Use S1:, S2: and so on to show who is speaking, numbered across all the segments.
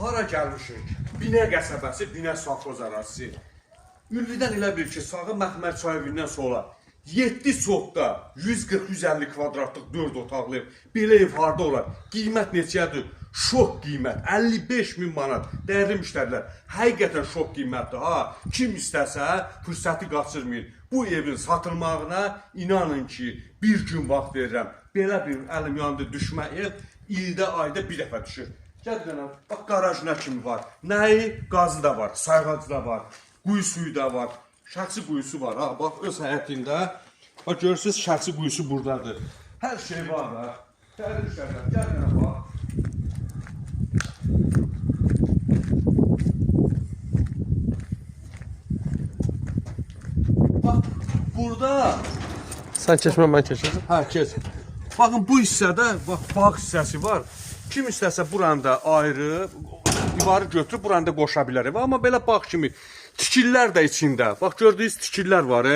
S1: hara gəlmişik? Binə qəsəbəsi, Binə Safxoz ərazisi. Ülvidən elə bil ki, Sağı Məxmər çay evindən sonra 7 sotda 140-150 kvadratlıq 4 otaqlı ev. Belə ev harda olar? Qiymət neçədir? Şok qiymət. 55.000 manat. Dəyərli müştərilər, həqiqətən şok qiymətdir. Ha, kim istəsə fürsəti qaçırmayın. Bu evin satılmağına inanın ki, bir gün vaxt verirəm. Belə bir əlim yanında düşmə ev ildə, ayda bir dəfə düşür. Gəl qanam, bax qaraj nə kimi var. Nəyi? Qazı da var, sayğacı da var, quyu suyu da var. Şəxsi quyusu var. Ha, bax öz həyətində. Bax görürsünüz, şəxsi quyusu buradadır. Hər şey var da. Dəyərli müştərilər, gəl qanam bax. Bax, burada...
S2: Sen keçmə, mən keçəcəm.
S1: Hə, keç. Baxın, bu hissədə bax, bağ hissəsi var. Kim istəsə buranda ayrı, divarı götürüb buranda qoşa bilər. Amma belə bağ kimi tikillər də içində. Bax, gördüyünüz tikillər var.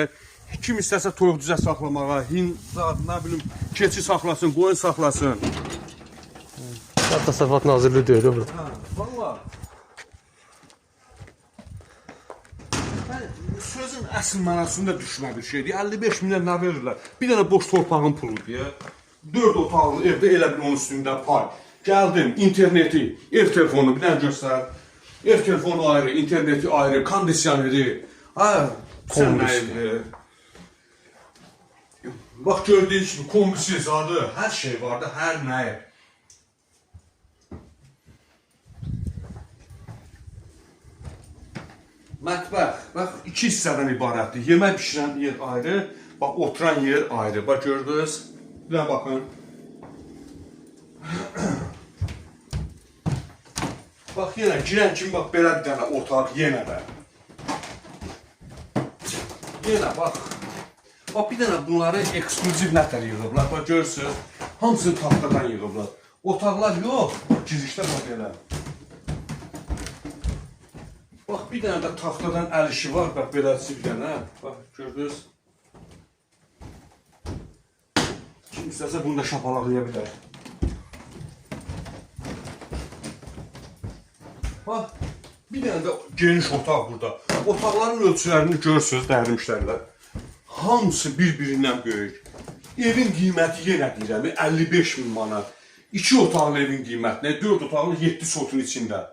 S1: Kim istəsə toyuq düzə saxlamağa, nə bilim, keçi saxlasın, qoyun saxlasın.
S2: Təsərrüfat Nazirliyi deyir burada.
S1: Hə, valla. Sözün əsl mənasında düşmə bir şeydir. 55 milyon nə verirlər? Bir dənə boş torpağın pulu deyə. 4 otaqlı evdə elə bir onun üstündə pay. Gəldim, interneti, ev telefonu bir dənə göstər. Ev telefonu ayrı, interneti ayrı, kondisioneri. Hə, sən nə evdir? Bax, gördüyünüz kimi, kombisi zadı, hər şey var da, hər nə ev. Mətbəx, bax, 2 hissədən ibarətdir. Yemək pişirən yer ayrı, bax, oturan yer ayrı. Bax, gördünüz? Bir də baxın. Bax, yenə girən kimi, bax, belə bir dənə otaq, yenə də. Yenə, bax. Bax, bir dənə bunları ekskluziv nətər yığıblar. Bax, görürsünüz, hamısını taxtadan yığıblar. Otaqlar yox, girişdə bax, elə. Bax, bir dənə də taxtadan əl işi var, bax, beləsi bir dənə. Bax, gördünüz? Kim istəsə bunu da şapalaqlaya bilər. Bax, bir dənə də geniş otaq burada. Otaqların ölçülərini görürsünüz, dəyərli müştərilər. Hamısı bir-birindən böyük. Evin qiyməti yenə deyirəm, 55.000 manat. 2 otaqlı evin qiymətinə, 4 otaqlı 7 sotun içində.